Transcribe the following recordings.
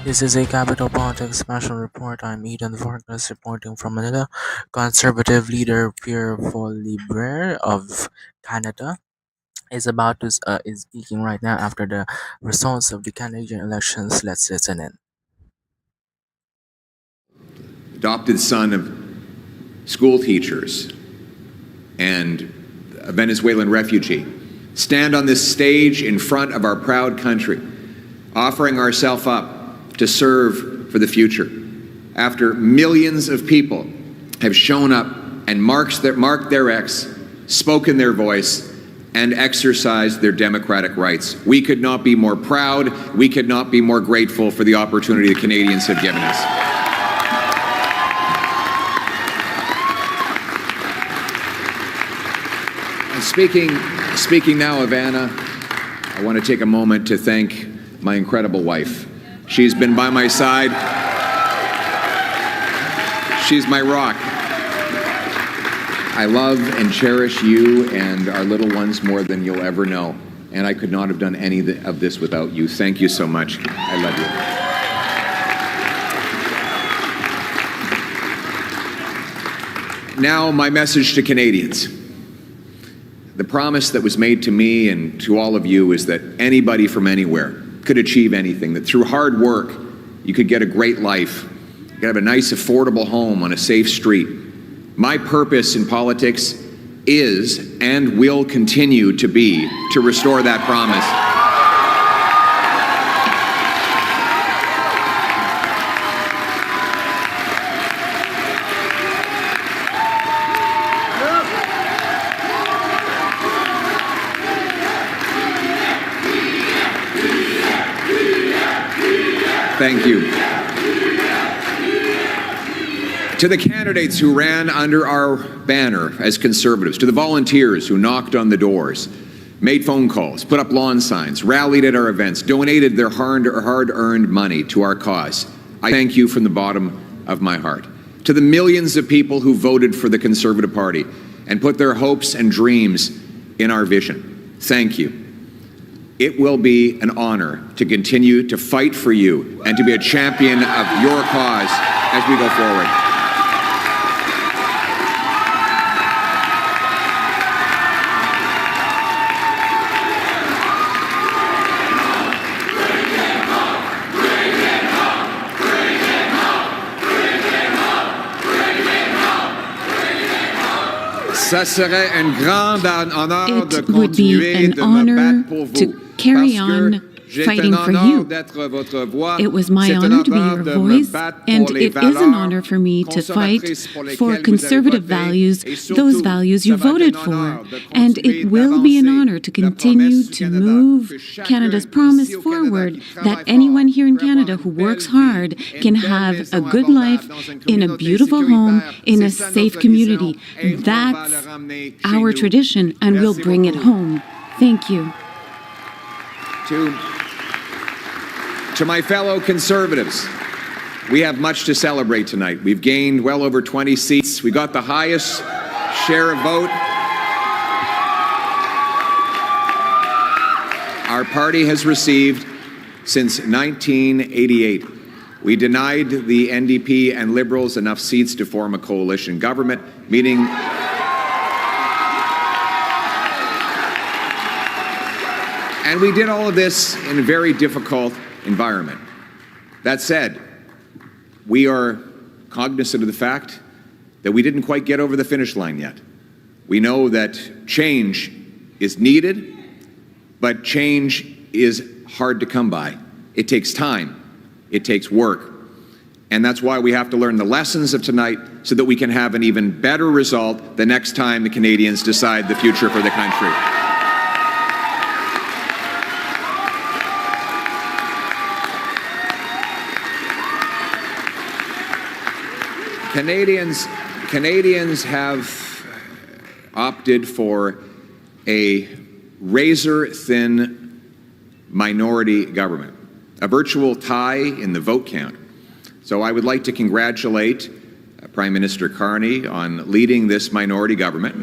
This is a Capital Politics Special Report. I'm Eden Vargas reporting from Manila. Conservative leader Pierre Libre of Canada is speaking right now after the results of the Canadian elections. Let's listen in. Adopted son of school teachers and a Venezuelan refugee, stand on this stage in front of our proud country, offering ourselves up to serve for the future. After millions of people have shown up and marked their X, spoken their voice, and exercised their democratic rights. We could not be more proud, we could not be more grateful for the opportunity the Canadians have given us. And speaking now of Anna, I want to take a moment to thank my incredible wife. She's been by my side. She's my rock. I love and cherish you and our little ones more than you'll ever know. And I could not have done any of this without you. Thank you so much. I love you. Now, my message to Canadians. The promise that was made to me and to all of you is that anybody from anywhere could achieve anything, that through hard work, you could get a great life, you could have a nice, affordable home on a safe street. My purpose in politics is and will continue to be to restore that promise. Thank you. To the candidates who ran under our banner as Conservatives, to the volunteers who knocked on the doors, made phone calls, put up lawn signs, rallied at our events, donated their hard-earned money to our cause, I thank you from the bottom of my heart. To the millions of people who voted for the Conservative Party and put their hopes and dreams in our vision, thank you. It will be an honor to continue to fight for you and to be a champion of your cause as we go forward. It would be an honor to carry on fighting for you. It was my honor to be your voice, and it is an honor for me to fight for conservative values, those values you voted for. And it will be an honor to continue to move Canada's promise forward that anyone here in Canada who works hard can have a good life in a beautiful home, in a safe community. That's our tradition, and we'll bring it home. Thank you. To my fellow Conservatives, we have much to celebrate tonight. We've gained well over 20 seats. We got the highest share of vote. Our party has received since 1988. We denied the NDP and Liberals enough seats to form a coalition government, meaning and we did all of this in a very difficult environment. That said, we are cognizant of the fact that we didn't quite get over the finish line yet. We know that change is needed, but change is hard to come by. It takes time, it takes work, and that's why we have to learn the lessons of tonight so that we can have an even better result the next time the Canadians decide the future for the country. Canadians have opted for a razor-thin minority government, a virtual tie in the vote count. So I would like to congratulate Prime Minister Carney on leading this minority government.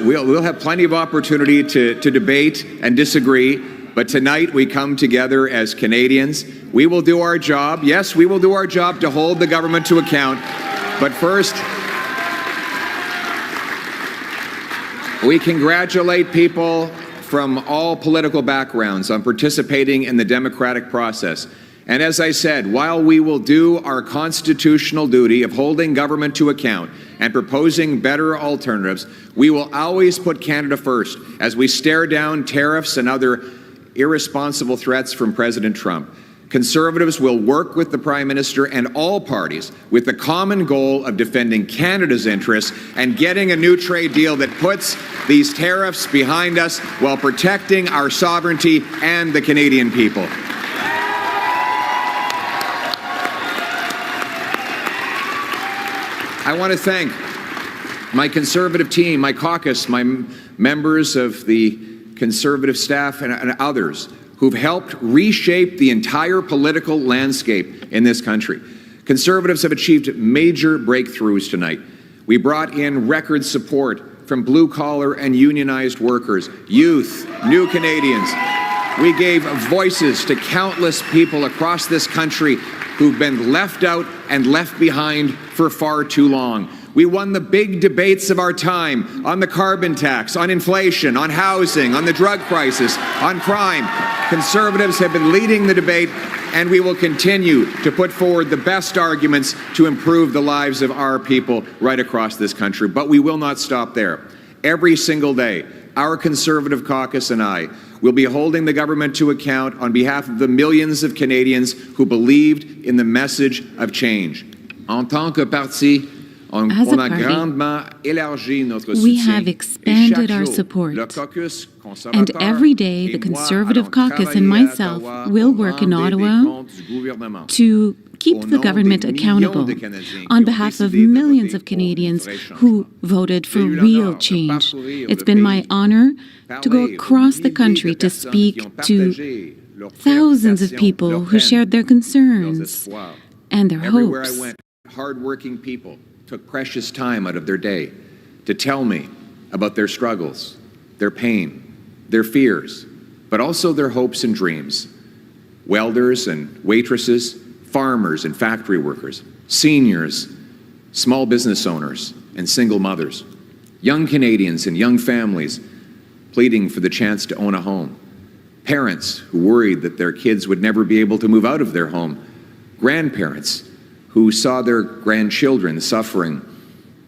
We'll have plenty of opportunity to debate and disagree, but tonight we come together as Canadians. We will do our job. Yes, we will do our job to hold the government to account. But first, we congratulate people from all political backgrounds on participating in the democratic process. And as I said, while we will do our constitutional duty of holding government to account and proposing better alternatives, we will always put Canada first as we stare down tariffs and other irresponsible threats from President Trump. Conservatives will work with the Prime Minister and all parties with the common goal of defending Canada's interests and getting a new trade deal that puts these tariffs behind us while protecting our sovereignty and the Canadian people. I want to thank my Conservative team, my caucus, my members of the Conservative staff and others who've helped reshape the entire political landscape in this country. Conservatives have achieved major breakthroughs tonight. We brought in record support from blue-collar and unionized workers, youth, new Canadians. We gave voices to countless people across this country who've been left out and left behind for far too long. We won the big debates of our time on the carbon tax, on inflation, on housing, on the drug crisis, on crime. Conservatives have been leading the debate, and we will continue to put forward the best arguments to improve the lives of our people right across this country. But we will not stop there. Every single day, our Conservative caucus and I will be holding the government to account on behalf of the millions of Canadians who believed in the message of change. En tant que parti, as a party, we have expanded our support, and every day the Conservative caucus and myself will work in Ottawa to keep the government accountable on behalf of millions of Canadians who voted for real change. It's been my honor to go across the country to speak to thousands of people who shared their concerns and their hopes. Hardworking people took precious time out of their day to tell me about their struggles, their pain, their fears, but also their hopes and dreams. Welders and waitresses, farmers and factory workers, seniors, small business owners, and single mothers, young Canadians and young families pleading for the chance to own a home, parents who worried that their kids would never be able to move out of their home, grandparents who saw their grandchildren suffering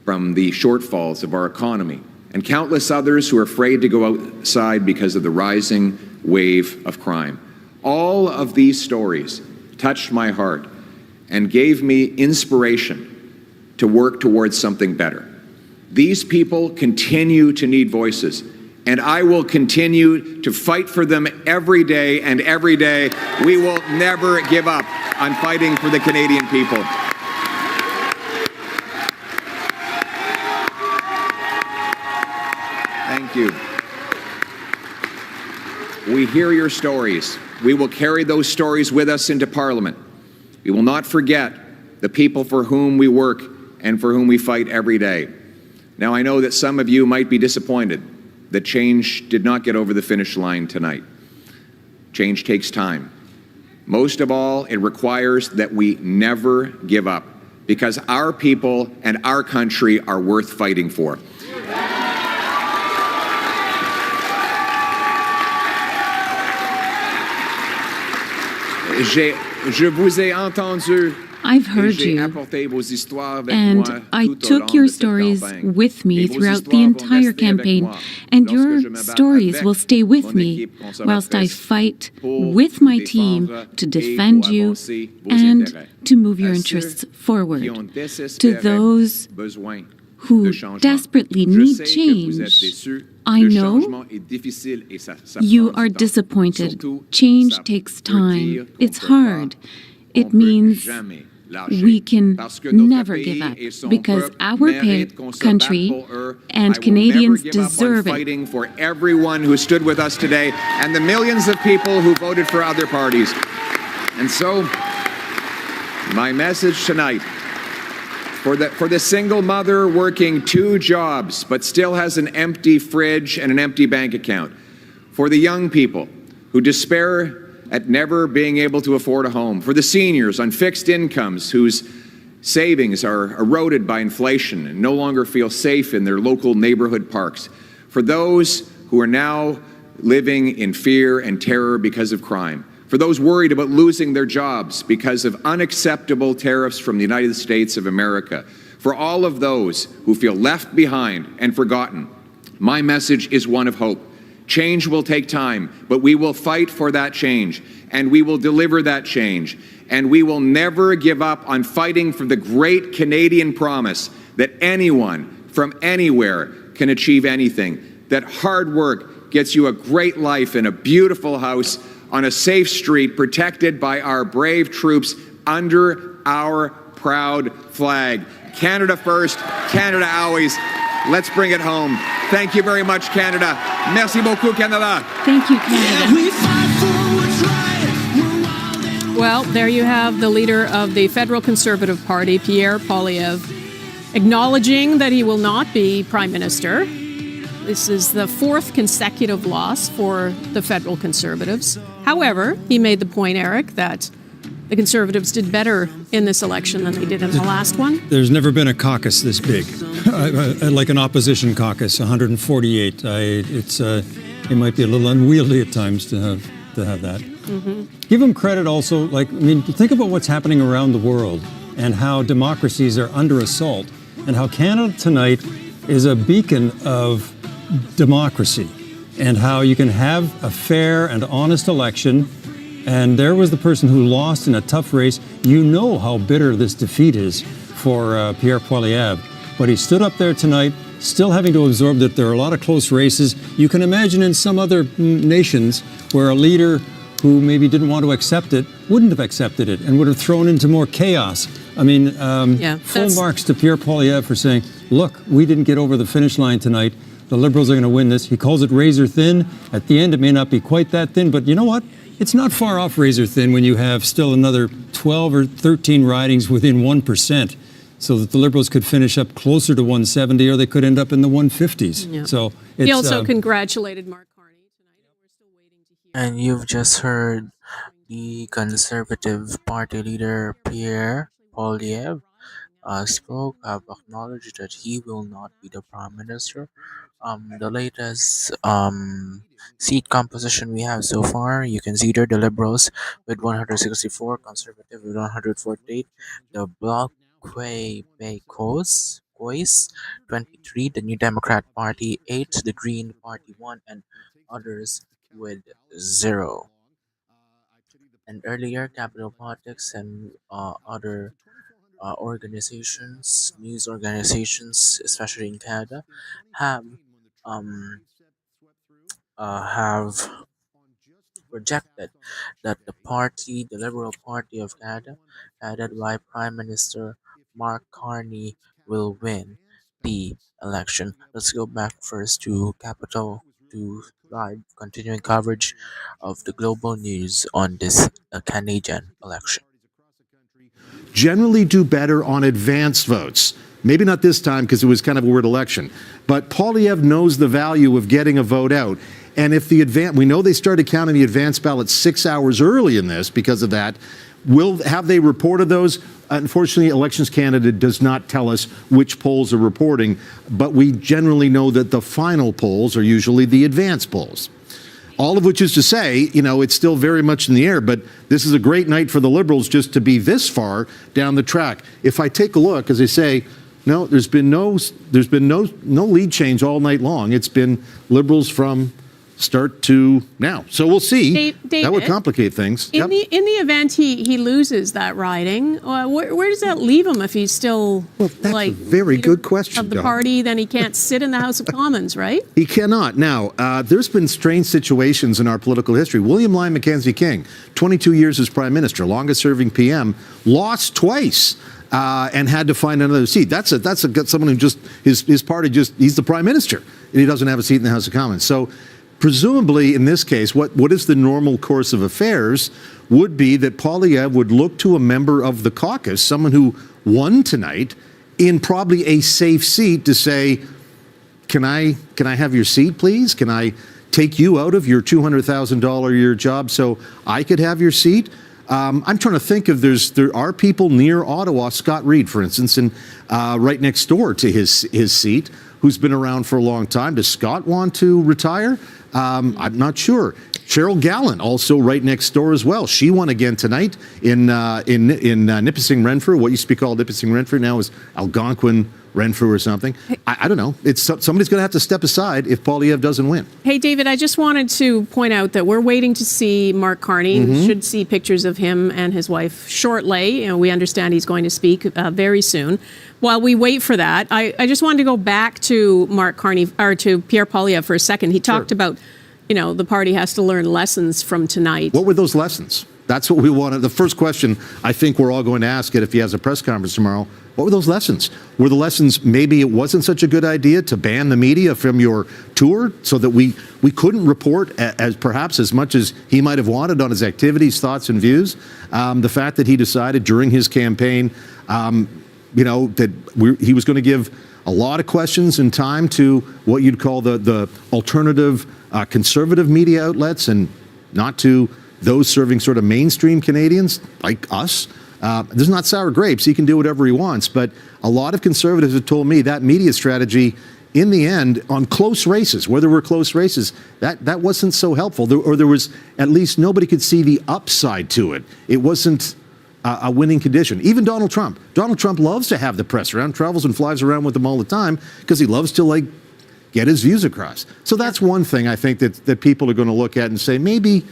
from the shortfalls of our economy, and countless others who are afraid to go outside because of the rising wave of crime. All of these stories touched my heart and gave me inspiration to work towards something better. These people continue to need voices, and I will continue to fight for them every day, and every day we will never give up on fighting for the Canadian people. Thank you. We hear your stories. We will carry those stories with us into Parliament. We will not forget the people for whom we work and for whom we fight every day. Now, I know that some of you might be disappointed that change did not get over the finish line tonight. Change takes time. Most of all, it requires that we never give up, because our people and our country are worth fighting for. Je vous ai entendu. I've heard you, and I took your stories with me throughout the entire campaign, and your stories will stay with me whilst I fight with my team to defend you and to move your interests forward. To those who desperately need change, I know you are disappointed. Change takes time. It's hard. It means we can never give up, because our country and Canadians deserve it. Fighting for everyone who stood with us today and the millions of people who voted for other parties. And so, my message tonight For the single mother working 2 jobs but still has an empty fridge and an empty bank account. For the young people who despair at never being able to afford a home. For the seniors on fixed incomes whose savings are eroded by inflation and no longer feel safe in their local neighborhood parks. For those who are now living in fear and terror because of crime. For those worried about losing their jobs because of unacceptable tariffs from the United States of America. For all of those who feel left behind and forgotten, my message is one of hope. Change will take time, but we will fight for that change, and we will deliver that change, and we will never give up on fighting for the great Canadian promise that anyone from anywhere can achieve anything, that hard work gets you a great life in a beautiful house on a safe street protected by our brave troops under our proud flag. Canada first, Canada always. Let's bring it home. Thank you very much, Canada. Merci beaucoup, Canada. Thank you, Canada. Well, there you have the leader of the Federal Conservative Party, Pierre Poilievre, acknowledging that he will not be Prime Minister. This is the 4th consecutive loss for the Federal Conservatives. However, he made the point, Eric, that the Conservatives did better in this election than they did in the last one. There's never been a caucus this big, like an opposition caucus, 148. It might be a little unwieldy at times to have that. Mm-hmm. Give them credit also. Think about what's happening around the world and how democracies are under assault, and how Canada tonight is a beacon of democracy, and how you can have a fair and honest election. And there was the person who lost in a tough race. You know how bitter this defeat is for Pierre Poilievre. But he stood up there tonight, still having to absorb that there are a lot of close races. You can imagine in some other nations where a leader who maybe didn't want to accept it wouldn't have accepted it and would have thrown into more chaos. Full marks to Pierre Poilievre for saying, look, we didn't get over the finish line tonight. The Liberals are going to win this. He calls it razor thin. At the end, it may not be quite that thin, but you know what? It's not far off razor thin when you have still another 12 or 13 ridings within 1%, so that the Liberals could finish up closer to 170, or they could end up in the 150s. Yeah. So he also congratulated Mark Carney tonight. We're still waiting to hear. And you've just heard the Conservative Party leader Pierre Poilievre spoke, have acknowledged that he will not be the Prime Minister. The latest seat composition we have so far, you can see there the Liberals with 164, Conservative with 148, the Bloc Québécois 23, the New Democrat Party 8, the Green Party 1, and others with 0. And earlier, Capital Politics and other organizations, news organizations, especially in Canada, have projected that the Liberal Party of Canada, headed by Prime Minister Mark Carney, will win the election. Let's go back first to Capital to live continuing coverage of the global news on this Canadian election. Generally do better on advance votes. Maybe not this time because it was kind of a weird election. But Poilievre knows the value of getting a vote out. And if we know they started counting the advance ballots 6 hours early in this because of that. Have they reported those? Unfortunately, Elections Canada does not tell us which polls are reporting, but we generally know that the final polls are usually the advance polls. All of which is to say, it's still very much in the air, but this is a great night for the Liberals just to be this far down the track. If I take a look, as I say, no, there's been no lead change all night long. It's been Liberals from start to now. So we'll see. David, that would complicate things. In the event he loses that riding, where does that leave him if he's still that's a very good question of the party? Then he can't sit in the House of Commons, right? He cannot. Now, there's been strange situations in our political history. William Lyon Mackenzie King, 22 years as Prime Minister, longest serving PM, lost twice. And had to find another seat. That's someone who his party he's the Prime Minister and he doesn't have a seat in the House of Commons. So presumably in this case, what is the normal course of affairs would be that Poilievre would look to a member of the caucus, someone who won tonight, in probably a safe seat to say, can I have your seat, please? Can I take you out of your $200,000 a year job so I could have your seat? I'm trying to think if there are people near Ottawa, Scott Reed, for instance, and right next door to his seat, who's been around for a long time. Does Scott want to retire? I'm not sure. Cheryl Gallant, also right next door as well. She won again tonight in Nipissing Renfrew. What used to be called Nipissing Renfrew now is Algonquin Renfrew or something. I don't know. It's somebody's going to have to step aside if Poilievre doesn't win. Hey, David, I just wanted to point out that we're waiting to see Mark Carney. We should see pictures of him and his wife shortly. We understand he's going to speak very soon. While we wait for that, I just wanted to go back to Mark Carney, or to Pierre Poilievre for a second. He talked about, the party has to learn lessons from tonight. What were those lessons? That's what we wanted. The first question I think we're all going to ask it if he has a press conference tomorrow. What were those lessons? Were the lessons maybe it wasn't such a good idea to ban the media from your tour so that we couldn't report as perhaps as much as he might have wanted on his activities, thoughts, and views? The fact that he decided during his campaign, that he was going to give a lot of questions and time to what you'd call the alternative conservative media outlets and not to those serving sort of mainstream Canadians like us. This is not sour grapes. He can do whatever he wants. But a lot of conservatives have told me that media strategy, in the end, on close races, where there were close races, that wasn't so helpful. There was, at least nobody could see the upside to it. It wasn't a winning condition. Even Donald Trump. Donald Trump loves to have the press around, travels and flies around with them all the time because he loves to, get his views across. So that's one thing I think that people are going to look at and say, maybe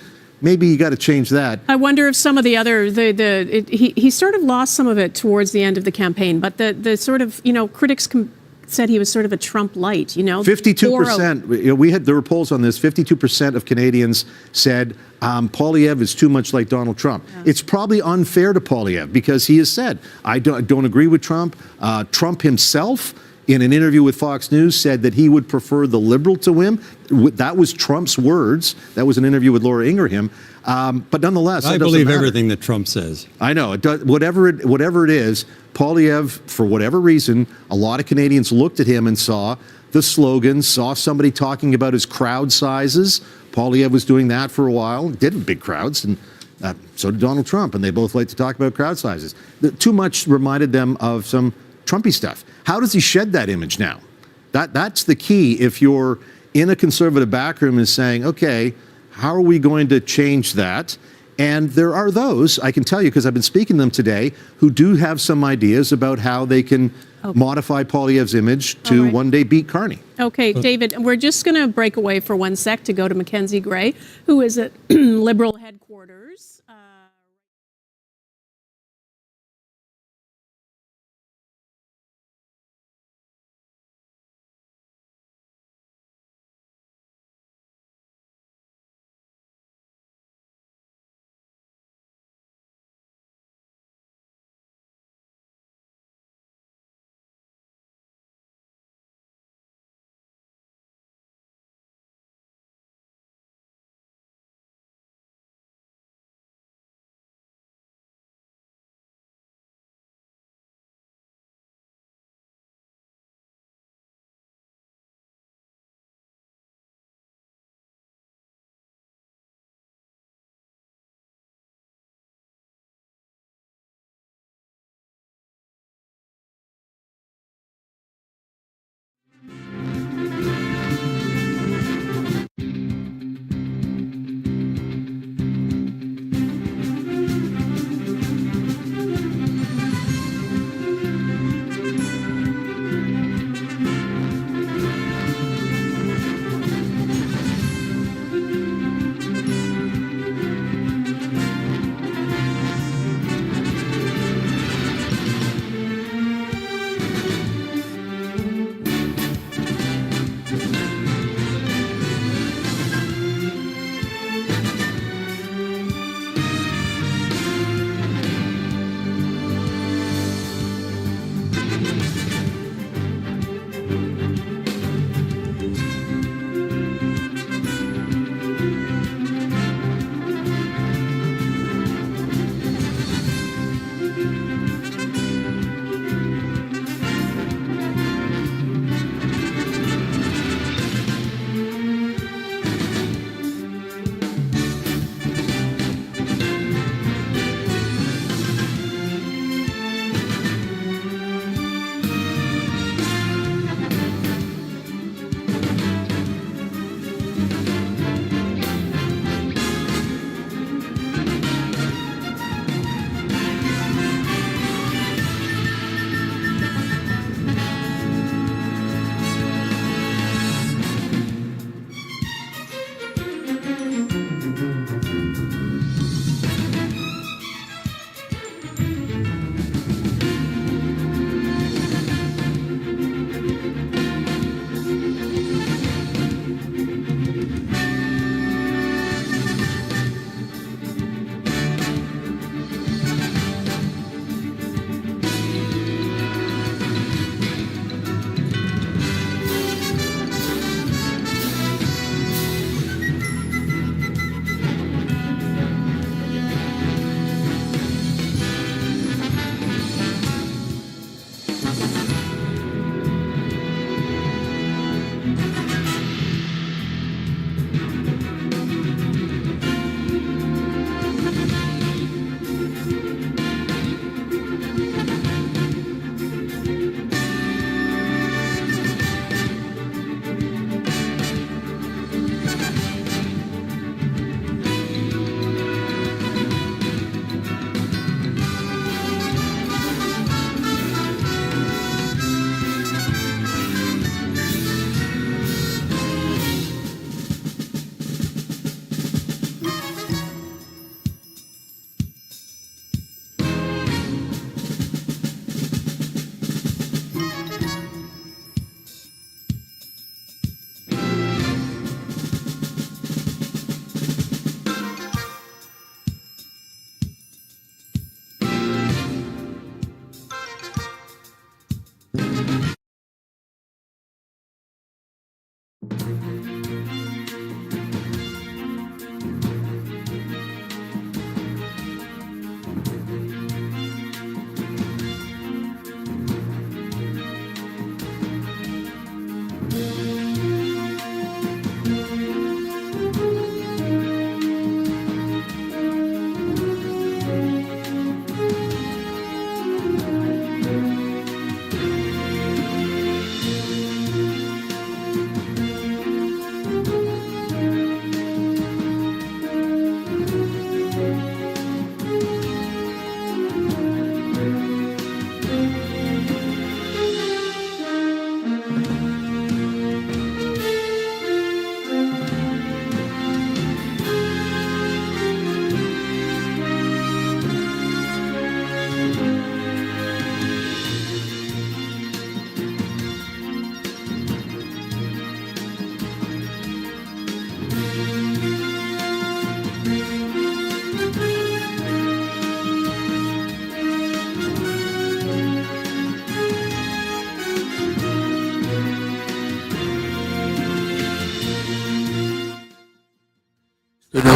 you got to change that. I wonder if some of the other, he sort of lost some of it towards the end of the campaign, but the sort of, critics said he was sort of a Trump light, 52%, there were polls on this, 52% of Canadians said Poilievre is too much like Donald Trump. Yeah. It's probably unfair to Poilievre because he has said, I don't agree with Trump. Trump himself, in an interview with Fox News, said that he would prefer the Liberal to win. That was Trump's words. That was an interview with Laura Ingraham. But nonetheless, I believe everything that Trump says. I know. It does, whatever it is, Poilievre, for whatever reason, a lot of Canadians looked at him and saw the slogans, saw somebody talking about his crowd sizes. Poilievre was doing that for a while, did big crowds, and so did Donald Trump, and they both like to talk about crowd sizes. Too much reminded them of some Trumpy stuff. How does he shed that image now? That's the key. If you're in a conservative backroom and saying, okay, how are we going to change that? And there are those, I can tell you, because I've been speaking to them today, who do have some ideas about how they can modify Poilievre's image to one day beat Carney. Okay, David, we're just going to break away for 1 sec to go to Mackenzie Gray, who is at Liberal headquarters.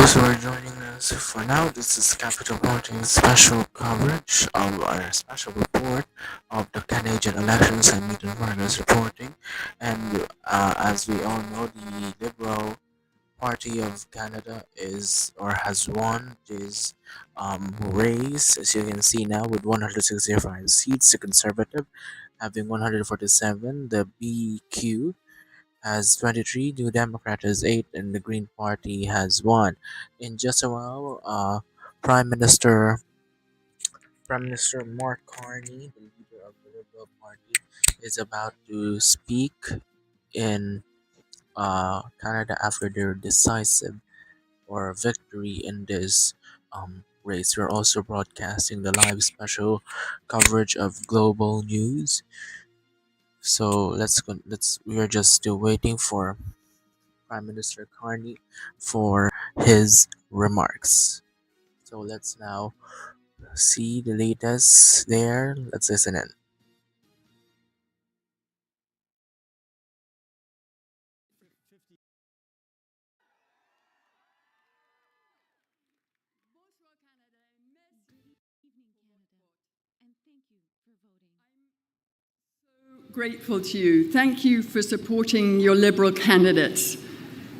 those who are joining us for now, this is Capital Politics special coverage of our special report of the Canadian elections and Meet and Vargas reporting. And as we all know, the Liberal Party of Canada is or has won this race, as you can see now, with 165 seats. The Conservative having 147. The BQ has 23, New Democrat has 8, and the Green Party has 1. In just a while, Prime Minister Mark Carney, the leader of the Liberal Party, is about to speak in Canada after their decisive or victory in this race. We're also broadcasting the live special coverage of global news. So we are just still waiting for Prime Minister Carney for his remarks. So let's now see the latest there. Let's listen in. Grateful to you. Thank you for supporting your Liberal candidates.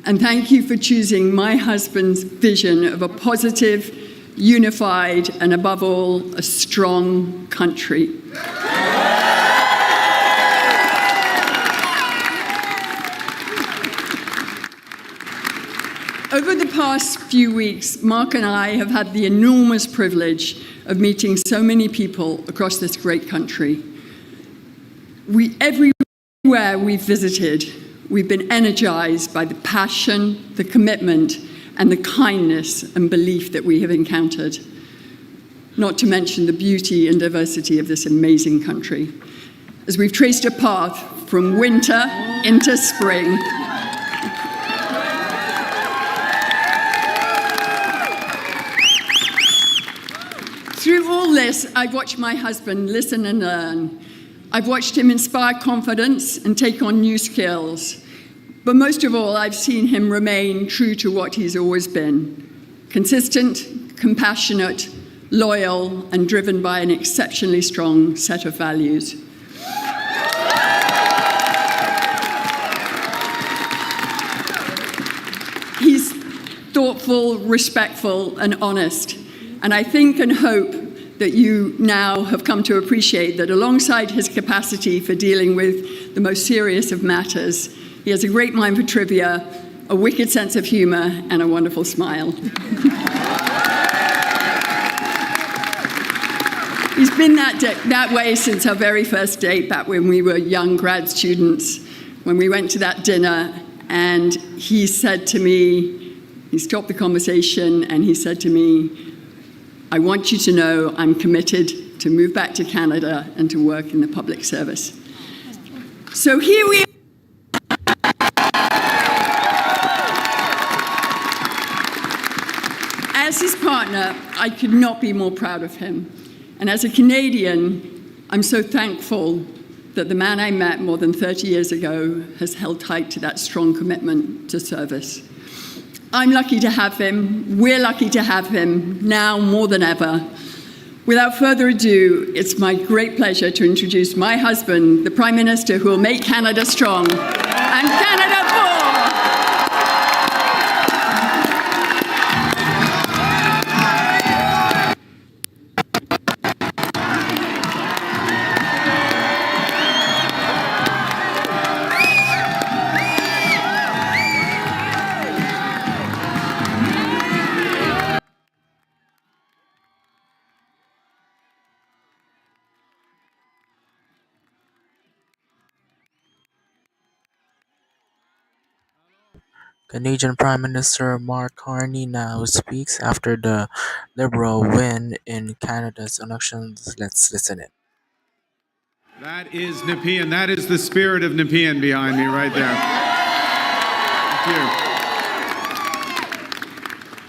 And thank you for choosing my husband's vision of a positive, unified, and above all, a strong country. Over the past few weeks, Mark and I have had the enormous privilege of meeting so many people across this great country. Everywhere we've visited, we've been energized by the passion, the commitment, and the kindness and belief that we have encountered, not to mention the beauty and diversity of this amazing country. As we've traced a path from winter into spring, through all this, I've watched my husband listen and learn. I've watched him inspire confidence and take on new skills. But most of all, I've seen him remain true to what he's always been: consistent, compassionate, loyal, and driven by an exceptionally strong set of values. He's thoughtful, respectful, and honest. And I think and hope that you now have come to appreciate that alongside his capacity for dealing with the most serious of matters, he has a great mind for trivia, a wicked sense of humor, and a wonderful smile. He's been that way since our very first date, back when we were young grad students, when we went to that dinner, and he said to me, he stopped the conversation, and he said to me, "I want you to know I'm committed to move back to Canada and to work in the public service." So here we are. As his partner, I could not be more proud of him. And as a Canadian, I'm so thankful that the man I met more than 30 years ago has held tight to that strong commitment to service. I'm lucky to have him. We're lucky to have him now more than ever. Without further ado, it's my great pleasure to introduce my husband, the Prime Minister who will make Canada strong and Canada for. Canadian Prime Minister Mark Carney now speaks after the Liberal win in Canada's elections. Let's listen in. That is Nepean. That is the spirit of Nepean behind me right there. Thank you.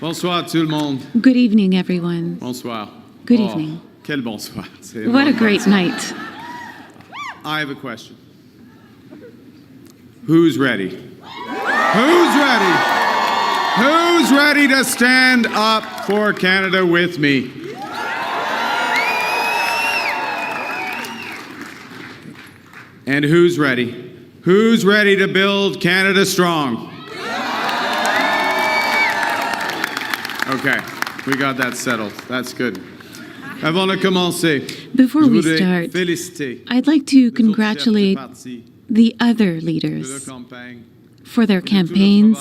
Bonsoir tout le monde. Good evening, everyone. Bonsoir. Good evening. Quel bonsoir. What a great night. I have a question. Who's ready? Who's ready? Who's ready to stand up for Canada with me? And who's ready? Who's ready to build Canada strong? Okay, we got that settled. That's good. Avant de commencer, Before je we voudrais start, féliciter I'd like to les autres chefs de congratulate parti the other de leur leaders campagne. for their campaigns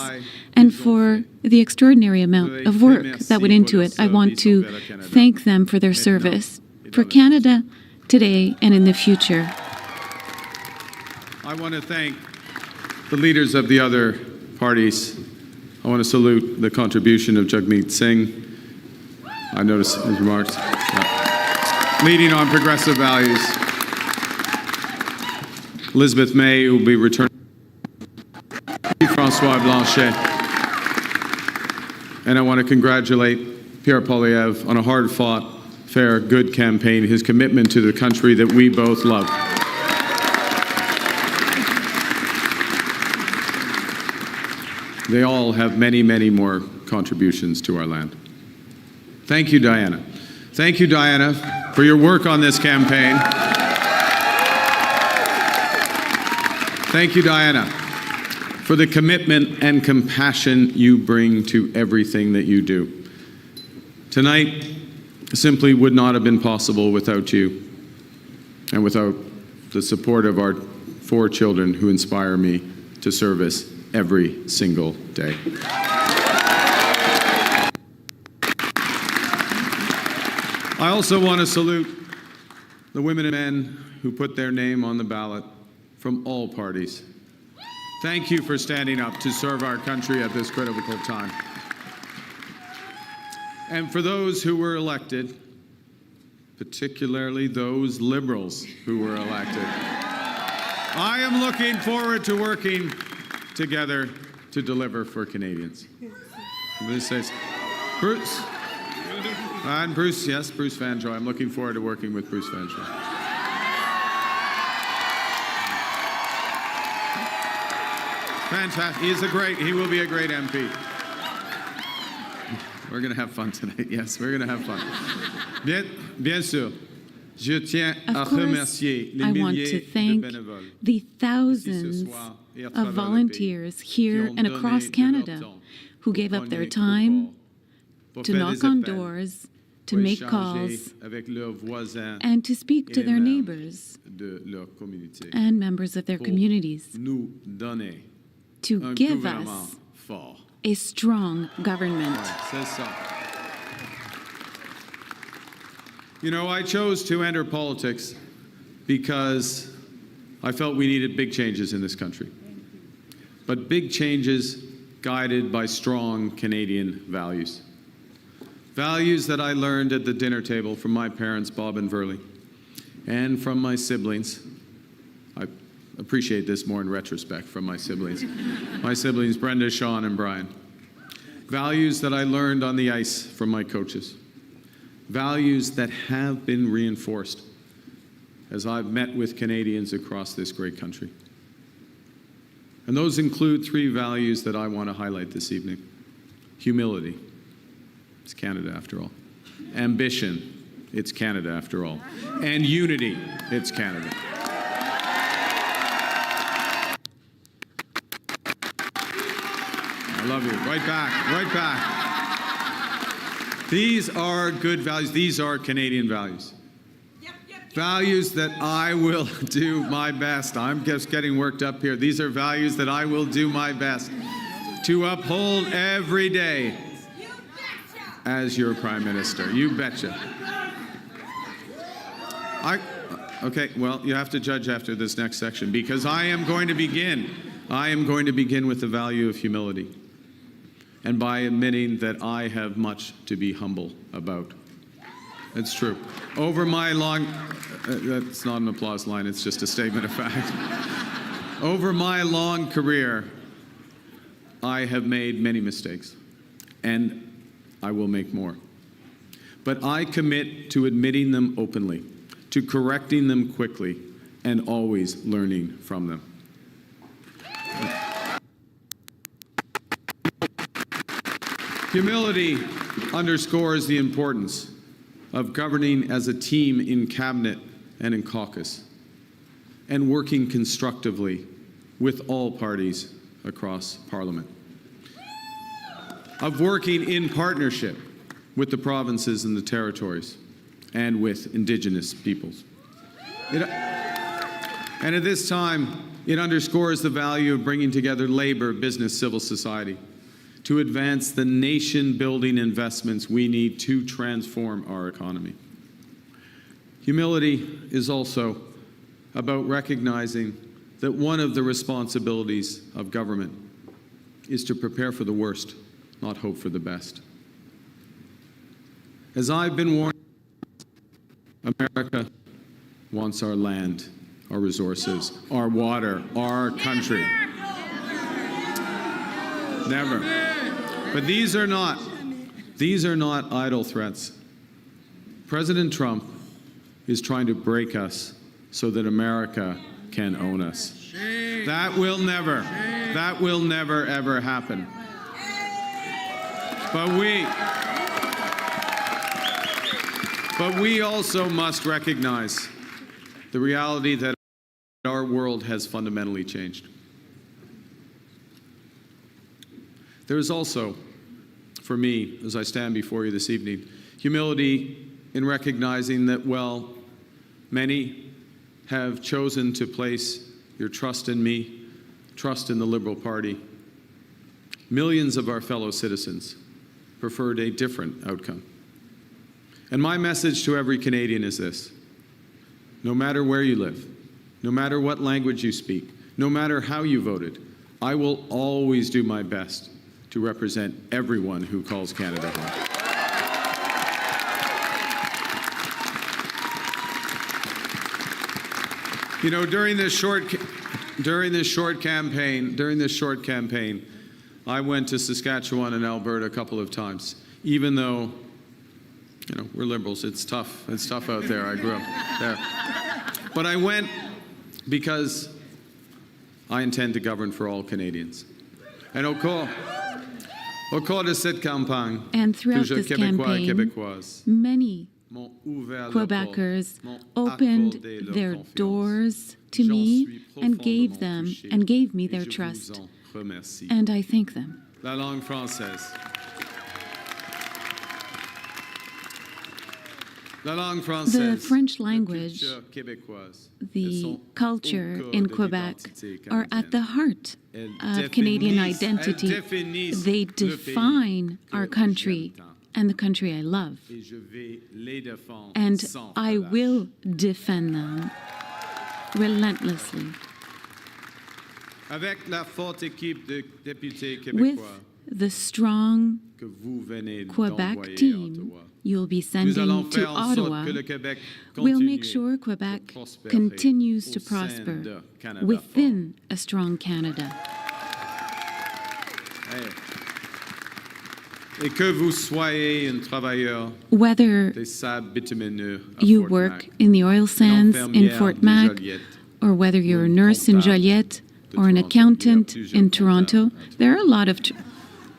and for the extraordinary amount of work that went into it. I want to thank them for their service for Canada today and in the future. I want to thank the leaders of the other parties. I want to salute the contribution of Jagmeet Singh. I noticed his remarks. Yeah. Leading on progressive values. Elizabeth May, who will be returning. François Blanchet. And I want to congratulate Pierre Poilievre on a hard-fought, fair, good campaign, his commitment to the country that we both love. They all have many, many more contributions to our land. Thank you, Diana. Thank you, Diana, for your work on this campaign. Thank you, Diana, for the commitment and compassion you bring to everything that you do. Tonight simply would not have been possible without you and without the support of our 4 children who inspire me to service every single day. I also want to salute the women and men who put their name on the ballot from all parties. Thank you for standing up to serve our country at this critical time. And for those who were elected, particularly those Liberals who were elected, I am looking forward to working together to deliver for Canadians. This says, Bruce. And Bruce, yes, Bruce Vanjoy. I'm looking forward to working with Bruce Vanjoy. Fantastic. He will be a great MP. We're going to have fun tonight. Yes, we're going to have fun. Bien sûr. Je tiens à remercier les I want to milliers de thank bénévoles the thousands of volunteers here and across Canada who gave up their time to knock on doors, to make calls, and to speak to their neighbors and members of their communities, to give us a strong government. You know, I chose to enter politics because I felt we needed big changes in this country. But big changes guided by strong Canadian values. Values that I learned at the dinner table from my parents, Bob and Verley, and from my siblings. I appreciate this more in retrospect from my siblings. My siblings, Brenda, Sean, and Brian. Values that I learned on the ice from my coaches. Values that have been reinforced as I've met with Canadians across this great country. And those include 3 values that I want to highlight this evening. Humility. It's Canada after all. Ambition. It's Canada after all. And unity. It's Canada. I love you. Right back. Right back. These are good values. These are Canadian values. Values that I will do my best. I'm just getting worked up here. These are values that I will do my best to uphold every day as your Prime Minister. You betcha. Okay, well, you have to judge after this next section because I am going to begin with the value of humility. And by admitting that I have much to be humble about. It's true. Over my long, that's not an applause line, it's just a statement of fact. Over my long career, I have made many mistakes, and I will make more. But I commit to admitting them openly, to correcting them quickly, and always learning from them. Humility underscores the importance of governing as a team in cabinet and in caucus, and working constructively with all parties across Parliament, of working in partnership with the provinces and the territories, and with Indigenous peoples. And at this time, it underscores the value of bringing together labor, business, civil society to advance the nation-building investments we need to transform our economy. Humility is also about recognizing that one of the responsibilities of government is to prepare for the worst, not hope for the best. As I've been warned, America wants our land, our resources, our water, our country. Never. But these are not idle threats. President Trump is trying to break us so that America can own us. That will never ever happen. But we also must recognize the reality that our world has fundamentally changed. There is also, for me, as I stand before you this evening, humility in recognizing that, well, many have chosen to place your trust in me, trust in the Liberal Party. Millions of our fellow citizens preferred a different outcome. And my message to every Canadian is this: no matter where you live, no matter what language you speak, no matter how you voted, I will always do my best to represent everyone who calls Canada home. You know, during this short campaign, I went to Saskatchewan and Alberta a couple of times, even though, you know, we're Liberals. It's tough. It's tough out there. I grew up there. But I went because I intend to govern for all Canadians. And au cours de cette campagne, And throughout plusieurs this Québécois et campaign, Québécoises many m'ont ouvert Quebecers m'ont opened accordé leur their confiance. doors to J'en me suis and gave profondément me touché, their et je trust. vous en remercie. And I thank them. La langue française. La langue française, The French la language, culture québécoise, elles the sont culture au cœur in de Quebec l'identité are at the canadienne. heart Elles of Canadian définissent- identity. elles définissent They le pays define que our country j'aime tant. and the country I love. Et je vais les défendre And sans I relâche. will defend them relentlessly. Avec la forte équipe de députés With québécois the strong que vous venez Quebec d'envoyer à team Ottawa, you'll be nous allons sending to faire en sorte Ottawa, que le Québec we'll continue make sure de Quebec prospérer continues au to sein prosper de Canada within a strong Canada. fort. Et que vous soyez un travailleur Whether des sables bitumineux à you Fort work Mac, in the oil sands in infirmière Fort de Mac, Joliette, or whether you're a un nurse in comptable Joliette de or an Toronto. accountant Il y a in plusieurs Toronto, comptables. there are a lot of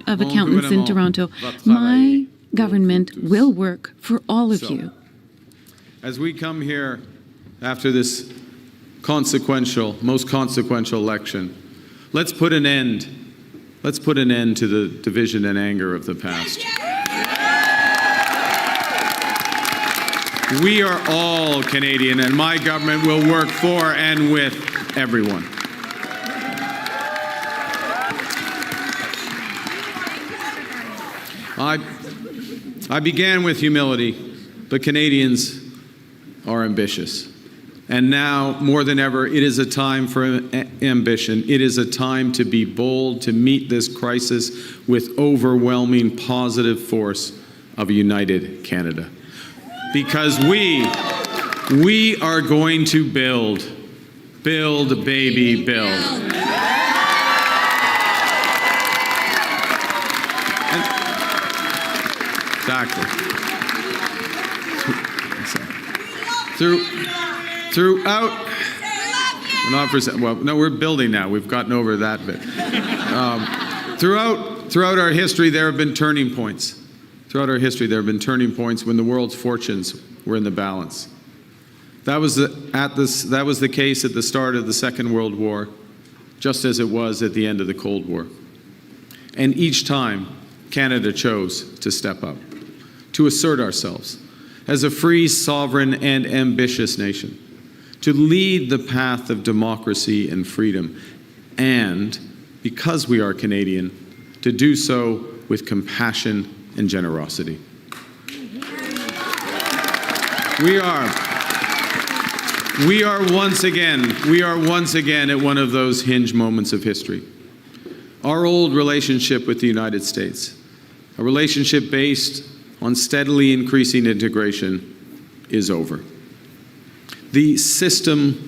Mon accountants in gouvernement Toronto. va My travailler pour government vous tous. will work for all of So, you. As we come here after this most consequential election, let's put an end to the division and anger of the past. We are all Canadian, and my government will work for and with everyone. I began with humility, but Canadians are ambitious. And now, more than ever, it is a time for ambition. It is a time to be bold, to meet this crisis with overwhelming positive force of a united Canada. Because we are going to build, baby, build. Exactly. Throughout, we're not well, no, we're building now. We've gotten over that bit. Throughout Throughout our history, there have been turning points. Throughout our history, there have been turning points when the world's fortunes were in the balance. That was the case at the start of the Second World War, just as it was at the end of the Cold War. And each time, Canada chose to step up, to assert ourselves as a free, sovereign, and ambitious nation, to lead the path of democracy and freedom, and, because we are Canadian, to do so with compassion and generosity. We are once again at one of those hinge moments of history. Our old relationship with the United States, a relationship based on steadily increasing integration, is over. The system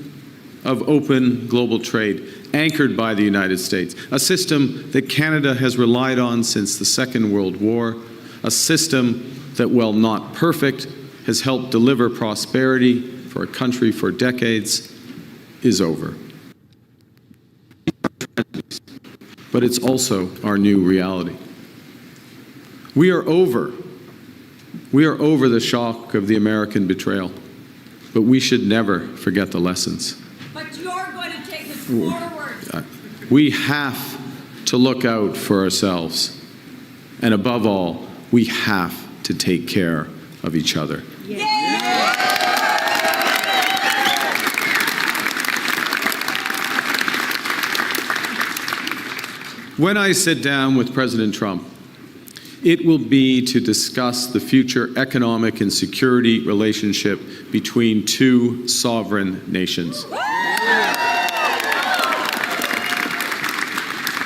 of open global trade, anchored by the United States, a system that Canada has relied on since the Second World War, a system that, while not perfect, has helped deliver prosperity for a country for decades, is over. But it's also our new reality. We are over the shock of the American betrayal, but we should never forget the lessons. But you're going to take us forward. We have to look out for ourselves. And above all, we have to take care of each other. When I sit down with President Trump, it will be to discuss the future economic and security relationship between two sovereign nations.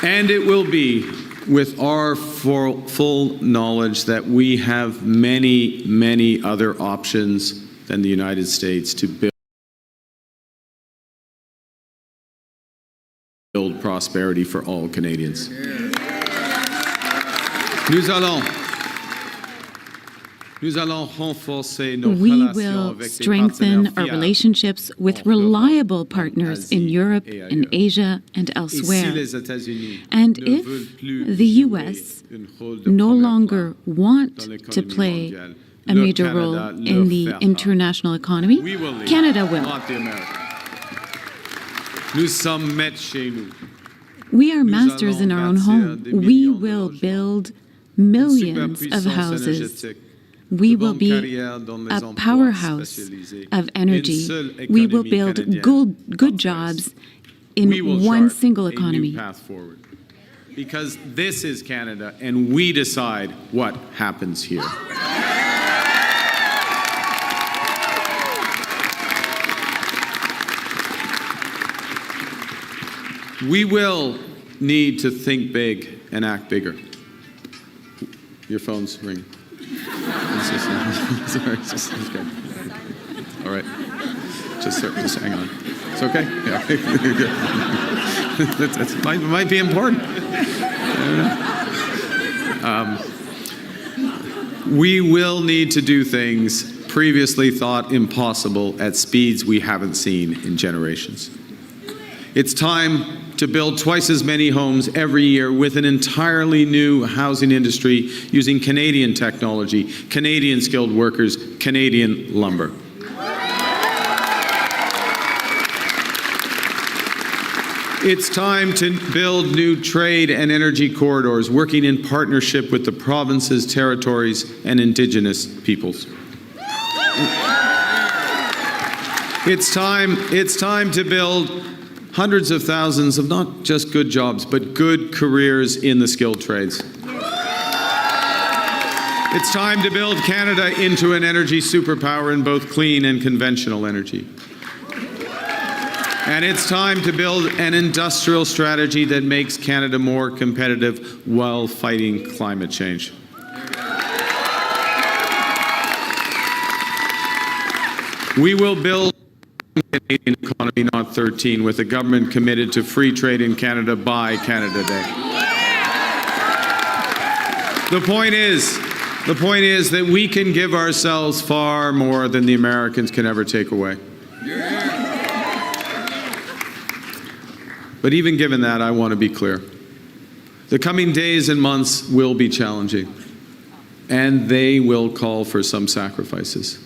And it will be with our full knowledge that we have many, many other options than the United States to build prosperity for all Canadians. We will strengthen our relationships with reliable partners in Europe, in Asia, and elsewhere. And if the U.S. no longer want to play a major role in the international economy, Canada will. We are masters in our own home. We will build millions of houses. We will be a powerhouse of energy. We will build good jobs in one single economy. Because this is Canada, and we decide what happens here. We will need to think big and act bigger. Your phone's ringing. Sorry, just okay. All right. Just hang on. It's okay? Yeah. That might be important. I don't know. We will need to do things previously thought impossible at speeds we haven't seen in generations. It's time to build twice as many homes every year with an entirely new housing industry using Canadian technology, Canadian skilled workers, Canadian lumber. It's time to build new trade and energy corridors, working in partnership with the provinces, territories, and Indigenous peoples. It's time to build hundreds of thousands of not just good jobs, but good careers in the skilled trades. It's time to build Canada into an energy superpower in both clean and conventional energy. And it's time to build an industrial strategy that makes Canada more competitive while fighting climate change. We will build Canadian economy, not 13, with a government committed to free trade in Canada by Canada Day. The point is that we can give ourselves far more than the Americans can ever take away. But even given that, I want to be clear. The coming days and months will be challenging, and they will call for some sacrifices.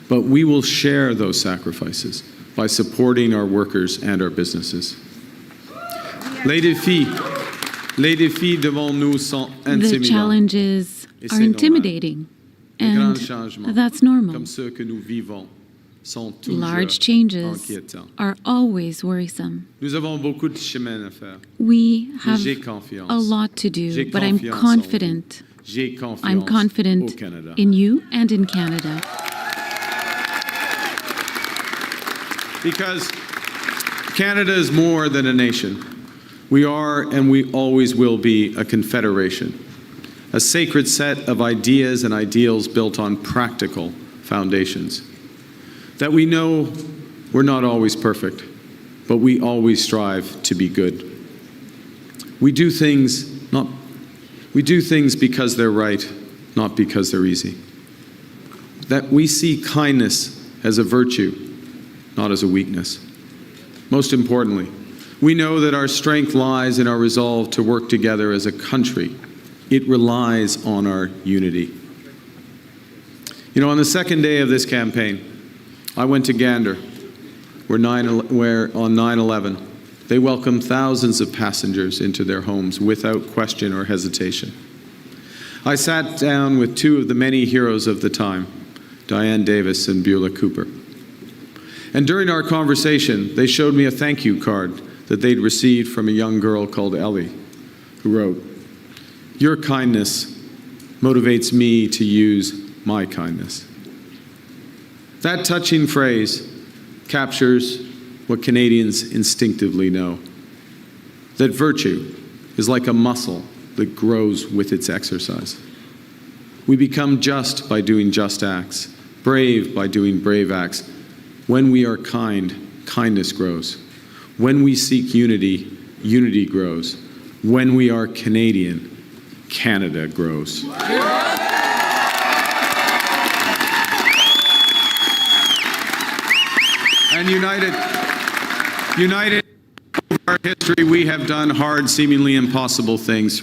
But we will share those sacrifices by supporting our workers and our businesses. Les défis devant nous sont The intimidants. challenges are intimidating, and that's normal. Comme ceux que nous vivons sont Large toujours changes inquiétants. are always worrisome. Nous avons beaucoup de chemin à faire. We have J'ai confiance. a lot to do, J'ai but I'm confiance en confident. J'ai confiance I'm au confident Canada. in you and in Canada. Because Canada is more than a nation. We are and we always will be a confederation, a sacred set of ideas and ideals built on practical foundations. That we know we're not always perfect, but we always strive to be good. We do things because they're right, not because they're easy. That we see kindness as a virtue, not as a weakness. Most importantly, we know that our strength lies in our resolve to work together as a country. It relies on our unity. You know, on the second day of this campaign, I went to Gander, where on 9/11, they welcomed thousands of passengers into their homes without question or hesitation. I sat down with two of the many heroes of the time, Diane Davis and Beulah Cooper. And during our conversation, they showed me a thank you card that they'd received from a young girl called Ellie, who wrote, "Your kindness motivates me to use my kindness." That touching phrase captures what Canadians instinctively know, that virtue is like a muscle that grows with its exercise. We become just by doing just acts, brave by doing brave acts. When we are kind, kindness grows. When we seek unity, unity grows. When we are Canadian, Canada grows. And united in our history, we have done hard, seemingly impossible things.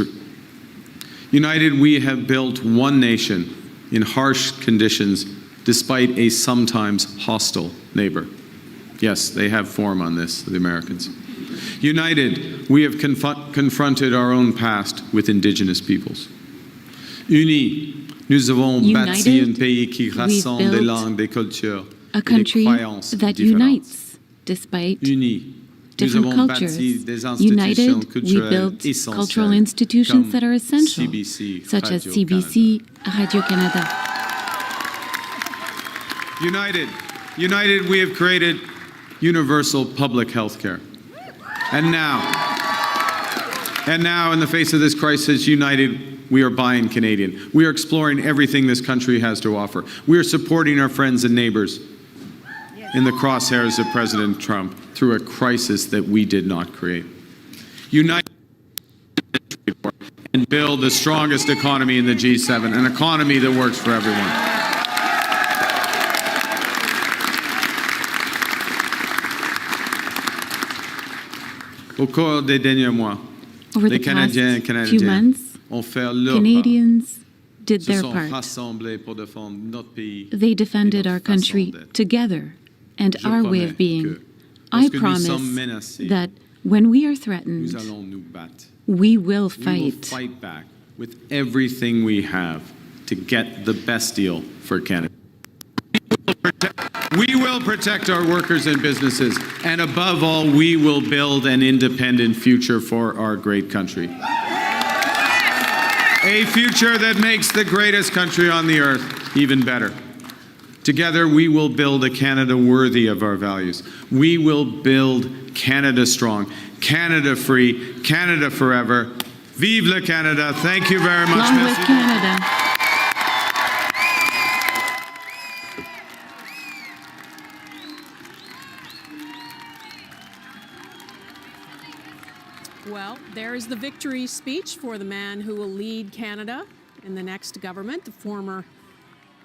United, we have built one nation in harsh conditions despite a sometimes hostile neighbor. Yes, they have form on this, the Americans. United, we have confronted our own past with Indigenous peoples. Unis, nous avons bâti un pays qui rassemble des langues, des cultures, a country that unites despite different cultures. United, we build cultural institutions that are essential, such as CBC, Radio-Canada. United, we have created universal public health care. And now, in the face of this crisis, united, we are buying Canadian. We are exploring everything this country has to offer. We are supporting our friends and neighbors in the crosshairs of President Trump through a crisis that we did not create. Unite and build the strongest economy in the G7, an economy that works for everyone. Over the past few months, Canadians did their part. They defended our country together and our way of being. I promise that when we are threatened, we will fight. We will fight back with everything we have to get the best deal for Canada. We will protect our workers and businesses, and above all, we will build an independent future for our great country. A future that makes the greatest country on the earth even better. Together, we will build a Canada worthy of our values. We will build Canada strong, Canada free, Canada forever. Vive le Canada. Thank you very much. Long live Canada. Well, there's the victory speech for the man who will lead Canada in the next government, the former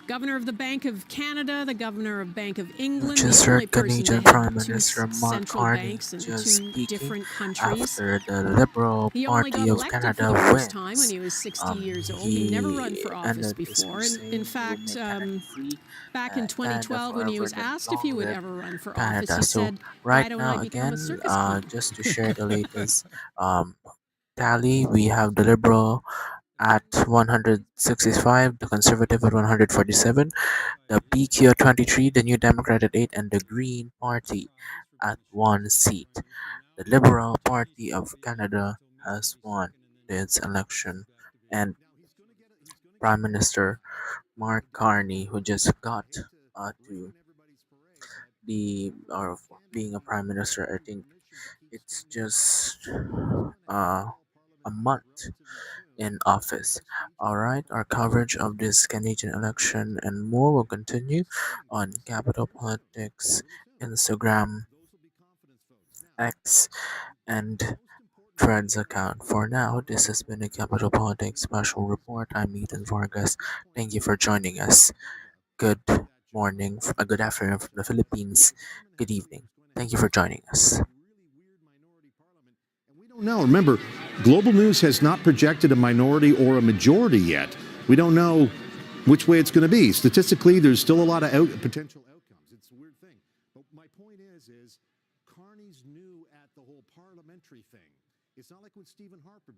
Governor of the Bank of Canada, the Governor of Bank of England, Just the only heard person to Canadian head Prime two Minister Mark central Carney banks in just two speaking different countries. after the Liberal He only Party got of elected for Canada the first time when wins. he was 60 years old. He never run He for office ended his before. And in crusade to fact, make Canada free, back in Canada 2012, when he forever, was live asked if he long would live ever run for office, Canada. he So said, right "Why don't I now, become a again, circus clown?" just to share the latest tally, we have the Liberal at 165, the Conservative at 147, the PQ at 23, the New Democrat at 8, and the Green Party at 1 seat. The Liberal Party of Canada has won this election, and Prime Minister Mark Carney, who just got to be or being a prime minister, I think it's just a month in office. Alright, our coverage of this Canadian election and more will continue on Capital Politics, Instagram, X, and Threads account. For now, this has been a Capital Politics Special Report. I'm Ethan Vargas. Thank you for joining us. Good morning, good afternoon from the Philippines. Good evening. Thank you for joining us. We don't know. Remember, global news has not projected a minority or a majority yet. We don't know which way it's going to be. Statistically, there's still a lot of potential outcomes. It's a weird thing. But my point is Carney's new at the whole parliamentary thing. It's not like when Stephen Harper